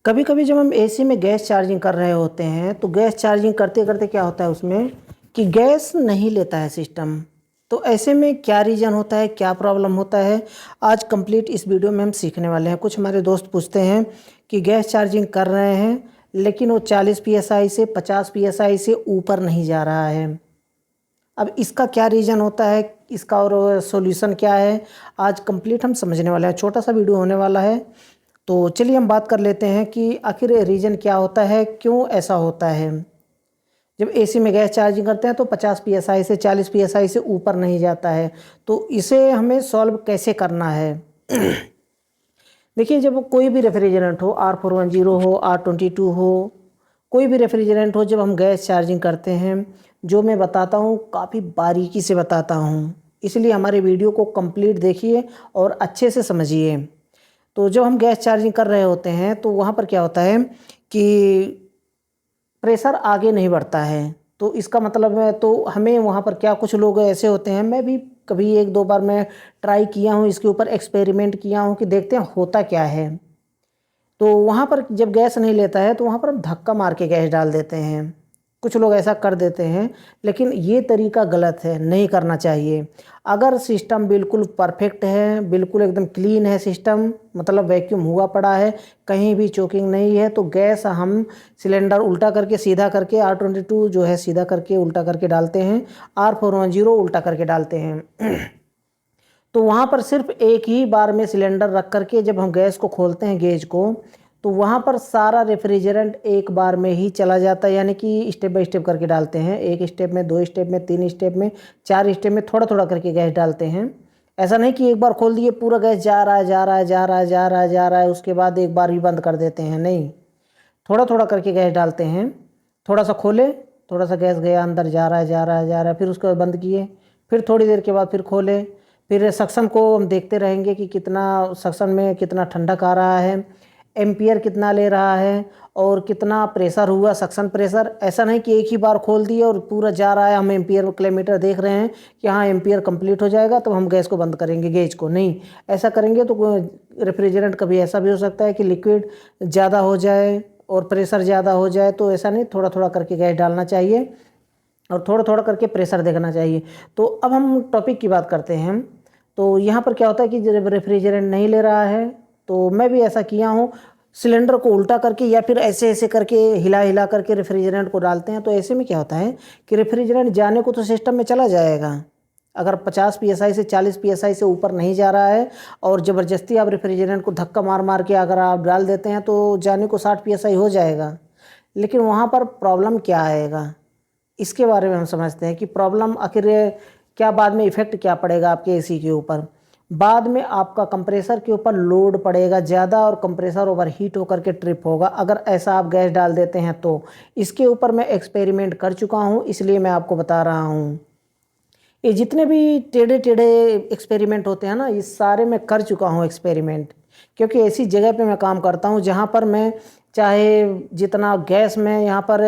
कभी कभी जब हम एसी में गैस चार्जिंग कर रहे होते हैं तो गैस चार्जिंग करते करते क्या होता है उसमें कि गैस नहीं लेता है सिस्टम। तो ऐसे में क्या रीज़न होता है, क्या प्रॉब्लम होता है, आज कंप्लीट इस वीडियो में हम सीखने वाले हैं। कुछ हमारे दोस्त पूछते हैं कि गैस चार्जिंग कर रहे हैं लेकिन वो 40 psi से 50 psi से ऊपर नहीं जा रहा है। अब इसका क्या रीज़न होता है, इसका और सॉल्यूशन क्या है, आज कंप्लीट हम समझने वाले हैं। छोटा सा वीडियो होने वाला है, तो चलिए हम बात कर लेते हैं कि आखिर रीज़न क्या होता है, क्यों ऐसा होता है। जब एसी में गैस चार्जिंग करते हैं तो 50 psi से 40 psi से ऊपर नहीं जाता है। तो इसे हमें सॉल्व कैसे करना है। देखिए, जब कोई भी रेफ्रिजरेंट हो, R410 हो, R22 हो, कोई भी रेफ्रिजरेंट हो, जब हम गैस चार्जिंग करते हैं, जो मैं बताता हूँ काफ़ी बारीकी से बताता हूँ, इसलिए हमारे वीडियो को कंप्लीट देखिए और अच्छे से समझिए। तो जब हम गैस चार्जिंग कर रहे होते हैं तो वहाँ पर क्या होता है कि प्रेशर आगे नहीं बढ़ता है। तो इसका मतलब है, तो हमें वहाँ पर क्या, कुछ लोग ऐसे होते हैं, मैं भी कभी एक दो बार मैं ट्राई किया हूँ, इसके ऊपर एक्सपेरिमेंट किया हूँ कि देखते हैं होता क्या है। तो वहाँ पर जब गैस नहीं लेता है तो वहाँ पर हम धक्का मार के गैस डाल देते हैं। कुछ लोग ऐसा कर देते हैं, लेकिन ये तरीका गलत है, नहीं करना चाहिए। अगर सिस्टम बिल्कुल परफेक्ट है, बिल्कुल एकदम क्लीन है सिस्टम, मतलब वैक्यूम हुआ पड़ा है, कहीं भी चोकिंग नहीं है, तो गैस हम सिलेंडर उल्टा करके सीधा करके R22 जो है सीधा करके उल्टा करके डालते हैं, R410 उल्टा करके डालते हैं। तो वहाँ पर सिर्फ एक ही बार में सिलेंडर रख करके जब हम गैस को खोलते हैं, गेज को, तो वहाँ पर सारा रेफ्रिजरेंट एक बार में ही चला जाता है। यानी कि स्टेप बाय स्टेप करके डालते हैं, एक स्टेप में, दो स्टेप में, तीन स्टेप में, चार स्टेप में, थोड़ा थोड़ा करके गैस डालते हैं। ऐसा नहीं कि एक बार खोल दिए पूरा गैस जा रहा है जा रहा है जा रहा है जा रहा है जा रहा है, उसके बाद एक बार ही बंद कर देते हैं, नहीं, थोड़ा थोड़ा करके गैस डालते हैं। थोड़ा सा खोले, थोड़ा सा गैस गया अंदर, जा रहा है जा रहा है जा रहा है, फिर उसको बंद किए, फिर थोड़ी देर के बाद फिर खोले, फिर सक्शन को हम देखते रहेंगे कि कितना सक्शन में कितना ठंडक आ रहा है, एम्पियर कितना ले रहा है और कितना प्रेशर हुआ, सक्शन प्रेशर। ऐसा नहीं कि एक ही बार खोल दिए और पूरा जा रहा है, हम एम्पियर किलोमीटर देख रहे हैं कि हाँ एम्पियर कंप्लीट हो जाएगा तो हम गैस को बंद करेंगे, गेज को नहीं। ऐसा करेंगे तो रेफ्रिजरेंट कभी ऐसा भी हो सकता है कि लिक्विड ज़्यादा हो जाए और प्रेशर ज़्यादा हो जाए। तो ऐसा नहीं, थोड़ा थोड़ा करके गैस डालना चाहिए और थोड़ा थोड़ा करके प्रेशर देखना चाहिए। तो अब हम टॉपिक की बात करते हैं। तो यहाँ पर क्या होता है कि जब रेफ्रिजरेंट नहीं ले रहा है, तो मैं भी ऐसा किया हूँ, सिलेंडर को उल्टा करके या फिर ऐसे ऐसे करके हिला हिला करके रेफ्रिजरेंट को डालते हैं। तो ऐसे में क्या होता है कि रेफ्रिजरेंट जाने को तो सिस्टम में चला जाएगा, अगर 50 psi से 40 psi से ऊपर नहीं जा रहा है और ज़बरदस्ती आप रेफ्रिजरेंट को धक्का मार मार के अगर आप डाल देते हैं तो जाने को 60 psi हो जाएगा। लेकिन वहाँ पर प्रॉब्लम क्या आएगा, इसके बारे में हम समझते हैं कि प्रॉब्लम आखिर क्या, बाद में इफ़ेक्ट क्या पड़ेगा आपके एसी के ऊपर। बाद में आपका कंप्रेसर के ऊपर लोड पड़ेगा ज़्यादा और कंप्रेसर ओवर हीट होकर के ट्रिप होगा, अगर ऐसा आप गैस डाल देते हैं तो। इसके ऊपर मैं एक्सपेरिमेंट कर चुका हूँ, इसलिए मैं आपको बता रहा हूँ। ये जितने भी टेढ़े टेढ़े एक्सपेरिमेंट होते हैं ना, ये सारे मैं कर चुका हूँ एक्सपेरिमेंट, क्योंकि ऐसी जगह पे मैं काम करता हूँ जहाँ पर मैं चाहे जितना गैस में यहाँ पर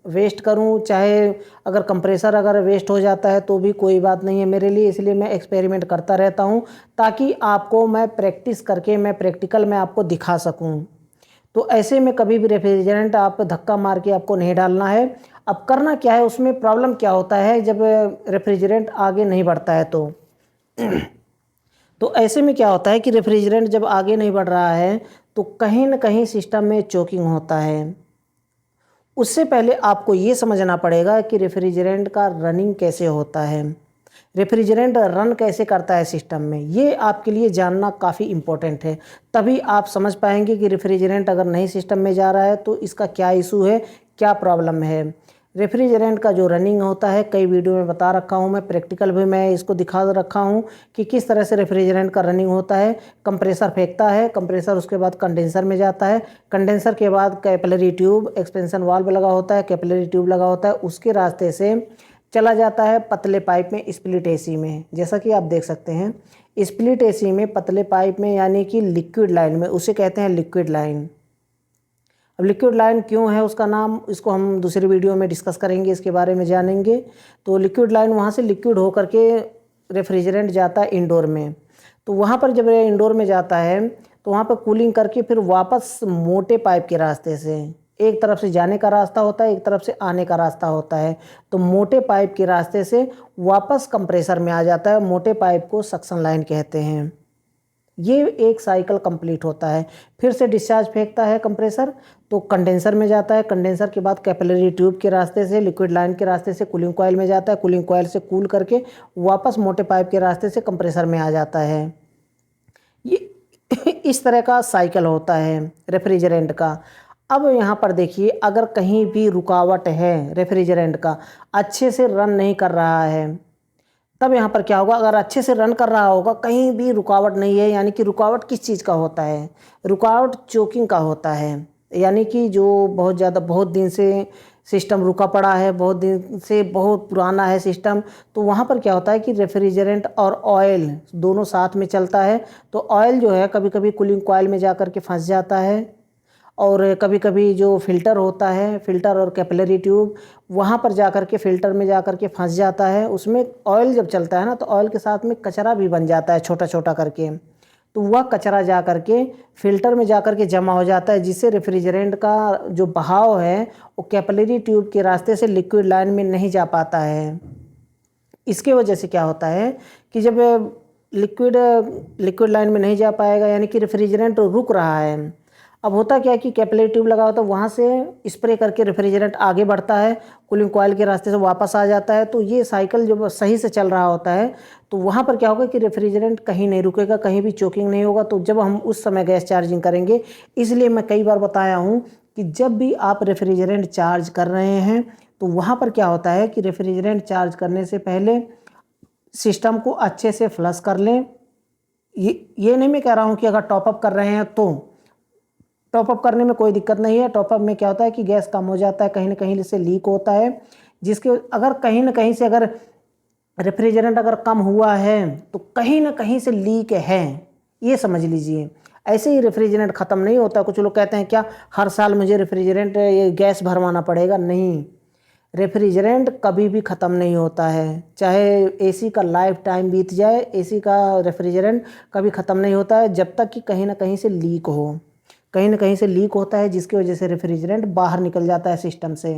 वेस्ट करूँ, चाहे अगर कंप्रेसर अगर वेस्ट हो जाता है तो भी कोई बात नहीं है मेरे लिए। इसलिए मैं एक्सपेरिमेंट करता रहता हूँ ताकि आपको मैं प्रैक्टिस करके, मैं प्रैक्टिकल में आपको दिखा सकूँ। तो ऐसे में कभी भी रेफ्रिजरेंट आप धक्का मार के आपको नहीं डालना है। अब करना क्या है, उसमें प्रॉब्लम क्या होता है जब रेफ्रिजरेंट आगे नहीं बढ़ता है तो ऐसे में क्या होता है कि रेफ्रिजरेंट जब आगे नहीं बढ़ रहा है तो कहीं ना कहीं सिस्टम में चोकिंग होता है। उससे पहले आपको ये समझना पड़ेगा कि रेफ्रिजरेंट का रनिंग कैसे होता है, रेफ्रिजरेंट रन कैसे करता है सिस्टम में, ये आपके लिए जानना काफ़ी इम्पोर्टेंट है। तभी आप समझ पाएंगे कि रेफ्रिजरेंट अगर नहीं सिस्टम में जा रहा है तो इसका क्या इशू है, क्या प्रॉब्लम है। रेफ्रिजरेंट का जो रनिंग होता है, कई वीडियो में बता रखा हूँ, मैं प्रैक्टिकल भी मैं इसको दिखा रखा हूँ कि किस तरह से रेफ्रिजरेंट का रनिंग होता है। कंप्रेसर फेंकता है, कंप्रेसर उसके बाद कंडेंसर में जाता है, कंडेंसर के बाद कैपिलरी ट्यूब, एक्सपेंशन वाल्व लगा होता है, कैपिलरी ट्यूब लगा होता है, उसके रास्ते से चला जाता है पतले पाइप में, स्प्लिट एसी में। जैसा कि आप देख सकते हैं स्प्लिट एसी में, पतले पाइप में, यानी कि लिक्विड लाइन में, उसे कहते हैं लिक्विड लाइन। अब लिक्विड लाइन क्यों है उसका नाम, इसको हम दूसरी वीडियो में डिस्कस करेंगे, इसके बारे में जानेंगे। तो लिक्विड लाइन, वहाँ से लिक्विड हो करके रेफ्रिजरेंट जाता है इंडोर में। तो वहाँ पर जब इंडोर में जाता है तो वहाँ पर कूलिंग करके फिर वापस मोटे पाइप के रास्ते से, एक तरफ से जाने का रास्ता होता है, एक तरफ से आने का रास्ता होता है, तो मोटे पाइप के रास्ते से वापस कंप्रेसर में आ जाता है। मोटे पाइप को सक्शन लाइन कहते हैं। ये एक साइकिल कंप्लीट होता है। फिर से डिस्चार्ज फेंकता है कंप्रेसर, तो कंडेंसर में जाता है। कंडेंसर के बाद कैपिलरी ट्यूब के रास्ते से, लिक्विड लाइन के रास्ते से कूलिंग कॉइल में जाता है। कूलिंग कॉइल से कूल करके वापस मोटे पाइप के रास्ते से कंप्रेसर में आ जाता है। ये इस तरह का साइकिल होता है रेफ्रिजरेंट का। अब यहाँ पर देखिए, अगर कहीं भी रुकावट है रेफ्रिजरेंट का, अच्छे से रन नहीं कर रहा है, तब यहाँ पर क्या होगा। अगर अच्छे से रन कर रहा होगा, कहीं भी रुकावट नहीं है, यानी कि रुकावट किस चीज़ का होता है, रुकावट चोकिंग का होता है। यानी कि जो बहुत दिन से सिस्टम रुका पड़ा है, बहुत दिन से बहुत पुराना है सिस्टम, तो वहाँ पर क्या होता है कि रेफ्रिजरेंट और ऑयल दोनों साथ में चलता है। तो ऑयल जो है कभी कभी कूलिंग कॉइल में जा कर के फंस जाता है, और कभी कभी जो फ़िल्टर होता है, फ़िल्टर और कैपिलरी ट्यूब, वहाँ पर जा कर के फ़िल्टर में जा कर के फंस जाता है। उसमें ऑयल जब चलता है ना, तो ऑयल के साथ में कचरा भी बन जाता है छोटा छोटा करके, तो वह कचरा जा कर के फ़िल्टर में जा कर के जमा हो जाता है, जिससे रेफ्रिजरेंट का जो बहाव है वो कैपिलरी ट्यूब के रास्ते से लिक्विड लाइन में नहीं जा पाता है। इसके वजह से क्या होता है कि जब लिक्विड लाइन में नहीं जा पाएगा, यानी कि रेफ्रिजरेंट रुक रहा है, अब होता क्या है कि कैपिलरी ट्यूब लगा होता है, वहाँ से स्प्रे करके रेफ्रिजरेंट आगे बढ़ता है, कूलिंग कॉइल के रास्ते से वापस आ जाता है। तो ये साइकिल जब सही से चल रहा होता है, तो वहाँ पर क्या होगा कि रेफ्रिजरेंट कहीं नहीं रुकेगा, कहीं भी चोकिंग नहीं होगा। तो जब हम उस समय गैस चार्जिंग करेंगे, इसलिए मैं कई बार बताया हूँ कि जब भी आप रेफ्रिजरेंट चार्ज कर रहे हैं, तो वहाँ पर क्या होता है कि रेफ्रिजरेंट चार्ज करने से पहले सिस्टम को अच्छे से फ्लश कर लें। ये नहीं मैं कह रहा हूँ कि अगर टॉपअप कर रहे हैं तो टॉपअप करने में कोई दिक्कत नहीं है। टॉपअप में क्या होता है कि गैस कम हो जाता है, कहीं ना कहीं से लीक होता है, जिसके अगर कहीं ना कहीं से अगर रेफ्रिजरेंट अगर कम हुआ है तो कहीं ना कहीं से लीक है, ये समझ लीजिए। ऐसे ही रेफ्रिजरेंट ख़त्म नहीं होता। कुछ लोग कहते हैं क्या हर साल मुझे रेफ्रिजरेंट ये गैस भरवाना पड़ेगा? नहीं, रेफ्रिजरेंट कभी भी ख़त्म नहीं होता है। चाहे एसी का लाइफ टाइम बीत जाए, एसी का रेफ्रिजरेंट कभी ख़त्म नहीं होता है, जब तक कि कहीं ना कहीं से लीक हो। कहीं ना कहीं से लीक होता है, जिसकी वजह से रेफ्रिजरेंट बाहर निकल जाता है सिस्टम से।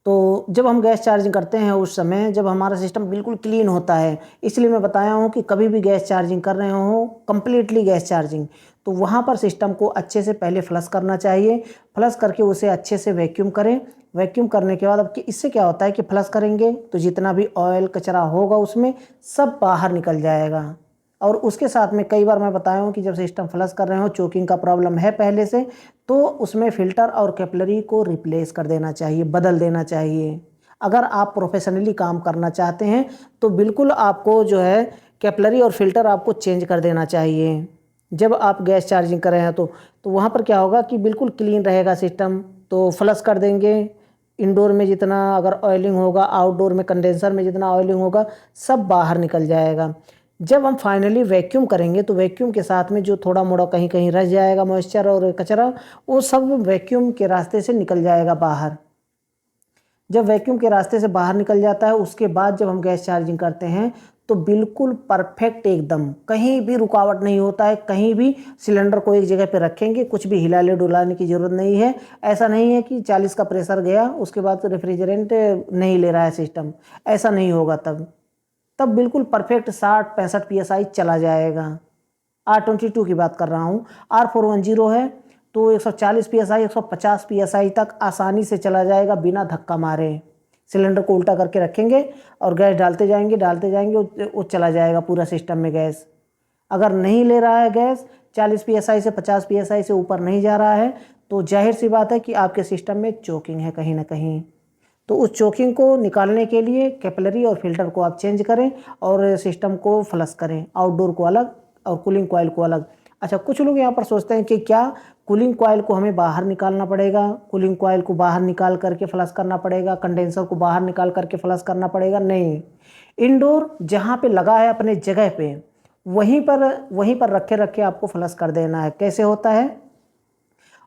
तो जब हम गैस चार्जिंग करते हैं उस समय जब हमारा सिस्टम बिल्कुल क्लीन होता है, इसलिए मैं बताया हूँ कि कभी भी गैस चार्जिंग कर रहे हो, कम्प्लीटली गैस चार्जिंग, तो वहाँ पर सिस्टम को अच्छे से पहले फ्लश करना चाहिए। फ्लश करके उसे अच्छे से वैक्यूम करें। वैक्यूम करने के बाद अब इससे क्या होता है कि फ्लश करेंगे तो जितना भी ऑयल कचरा होगा उसमें सब बाहर निकल जाएगा। और उसके साथ में कई बार मैं बताया हूँ कि जब सिस्टम फ्लश कर रहे हो, चोकिंग का प्रॉब्लम है पहले से, तो उसमें फ़िल्टर और कैपिलरी को रिप्लेस कर देना चाहिए, बदल देना चाहिए। अगर आप प्रोफेशनली काम करना चाहते हैं तो बिल्कुल आपको जो है कैपिलरी और फ़िल्टर आपको चेंज कर देना चाहिए जब आप गैस चार्जिंग कर रहे हैं। तो वहाँ पर क्या होगा कि बिल्कुल क्लीन रहेगा सिस्टम। तो फ्लश कर देंगे, इंडोर में जितना अगर ऑयलिंग होगा, आउटडोर में कंडेंसर में जितना ऑयलिंग होगा, सब बाहर निकल जाएगा। जब हम फाइनली वैक्यूम करेंगे तो वैक्यूम के साथ में जो थोड़ा मोड़ा कहीं कहीं रह जाएगा मॉइस्चर और कचरा, वो सब वैक्यूम के रास्ते से निकल जाएगा बाहर। जब वैक्यूम के रास्ते से बाहर निकल जाता है, उसके बाद जब हम गैस चार्जिंग करते हैं तो बिल्कुल परफेक्ट, एकदम कहीं भी रुकावट नहीं होता है। कहीं भी सिलेंडर को एक जगह पे रखेंगे, कुछ भी हिलाने डुलाने की ज़रूरत नहीं है। ऐसा नहीं है कि 40 का प्रेशर गया उसके बाद तो रेफ्रिजरेंट नहीं ले रहा है सिस्टम, ऐसा नहीं होगा। तब बिल्कुल परफेक्ट 60-65 PSI चला जाएगा। R22 की बात कर रहा हूँ। R410 है तो 140 PSI 150 PSI तक आसानी से चला जाएगा बिना धक्का मारे। सिलेंडर को उल्टा करके रखेंगे और गैस डालते जाएंगे वो चला जाएगा पूरा सिस्टम में गैस। अगर नहीं ले रहा है गैस, 40 PSI से 50 PSI से ऊपर नहीं जा रहा है, तो जाहिर सी बात है कि आपके सिस्टम में चोकिंग है कहीं ना कहीं। तो उस चोकिंग को निकालने के लिए कैपिलरी और फिल्टर को आप चेंज करें और सिस्टम को फ्लश करें, आउटडोर को अलग और कूलिंग कॉइल को अलग। अच्छा, कुछ लोग यहाँ पर सोचते हैं कि क्या कूलिंग कॉइल को हमें बाहर निकालना पड़ेगा, कूलिंग कॉइल को बाहर निकाल करके फ्लश करना पड़ेगा, कंडेंसर को बाहर निकाल करके फ्लश करना पड़ेगा? नहीं, इंडोर जहाँ पे लगा है अपने जगह पे वहीं पर रखे आपको फ्लश कर देना है। कैसे होता है?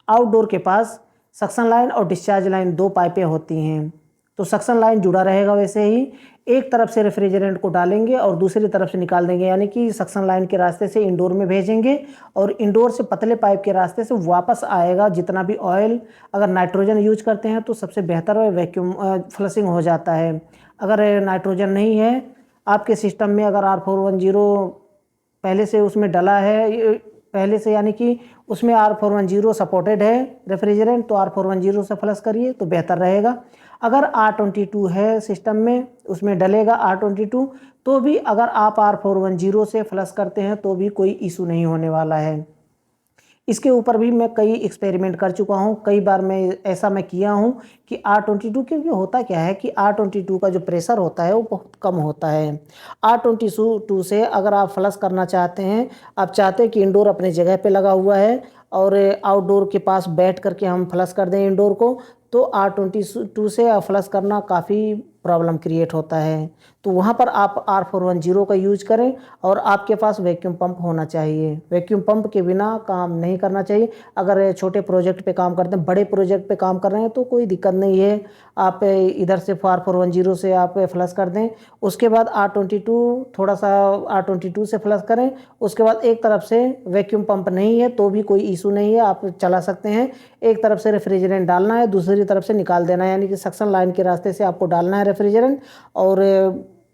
आउटडोर के पास सक्शन लाइन और डिस्चार्ज लाइन, दो पाइपें होती हैं, तो सक्शन लाइन जुड़ा रहेगा वैसे ही। एक तरफ से रेफ्रिजरेंट को डालेंगे और दूसरी तरफ से निकाल देंगे, यानी कि सक्शन लाइन के रास्ते से इंडोर में भेजेंगे और इंडोर से पतले पाइप के रास्ते से वापस आएगा जितना भी ऑयल। अगर नाइट्रोजन यूज करते हैं तो सबसे बेहतर वैक्यूम फ्लशिंग हो जाता है। अगर नाइट्रोजन नहीं है आपके सिस्टम में, अगर R410 पहले से उसमें डला है पहले से, यानी कि उसमें R410 सपोर्टेड है रेफ्रिजरेंट, तो R410 से फ्लश करिए तो बेहतर रहेगा। अगर R22 है सिस्टम में, उसमें डलेगा R22, तो भी अगर आप R410 से फ्लश करते हैं तो भी कोई इशू नहीं होने वाला है। इसके ऊपर भी मैं कई एक्सपेरिमेंट कर चुका हूँ, कई बार मैं किया हूँ कि R22, क्योंकि होता क्या है कि R22 का जो प्रेशर होता है वो बहुत कम होता है। R22 से अगर आप फ्लश करना चाहते हैं, आप चाहते हैं कि इंडोर अपने जगह पे लगा हुआ है और आउटडोर के पास बैठ करके हम फ्लश कर दें इंडोर को, तो R22 से फ्लश करना काफ़ी प्रॉब्लम क्रिएट होता है। तो वहाँ पर आप R410 का यूज करें और आपके पास वैक्यूम पंप होना चाहिए। वैक्यूम पंप के बिना काम नहीं करना चाहिए। अगर छोटे प्रोजेक्ट पे काम करते हैं, बड़े प्रोजेक्ट पे काम कर रहे हैं तो कोई दिक्कत नहीं है, आप इधर से R410 से आप फ्लश कर दें। उसके बाद R22 थोड़ा सा R22 से फ्लश करें। उसके बाद एक तरफ से वैक्यूम पंप नहीं है तो भी कोई इशू नहीं है, आप चला सकते हैं। एक तरफ से रेफ्रिजरेंट डालना है, दूसरी तरफ से निकाल देना है, यानी कि सक्शन लाइन के रास्ते से आपको डालना है रेफ्रिजरेंट और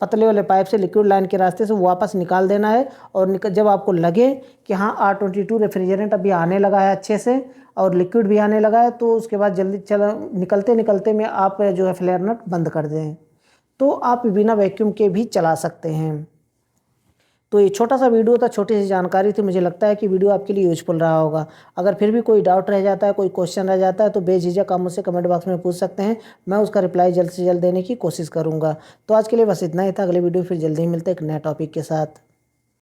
पतले वाले पाइप से लिक्विड लाइन के रास्ते से वापस निकाल देना है। और जब आपको लगे कि हाँ R22 रेफ्रिजरेंट अभी आने लगा है अच्छे से और लिक्विड भी आने लगा है, तो उसके बाद जल्दी निकलते निकलते में आप जो है फ्लेयर नट बंद कर दें, तो आप बिना वैक्यूम के भी चला सकते हैं। तो ये छोटा सा वीडियो था, छोटी सी जानकारी थी। मुझे लगता है कि वीडियो आपके लिए यूजफुल रहा होगा। अगर फिर भी कोई डाउट रह जाता है, कोई क्वेश्चन रह जाता है, तो बेझिझक आप मुझसे कमेंट बॉक्स में पूछ सकते हैं। मैं उसका रिप्लाई जल्द से जल्द देने की कोशिश करूँगा। तो आज के लिए बस इतना ही था। अगले वीडियो फिर जल्दी ही मिलते हैं एक नए टॉपिक के साथ।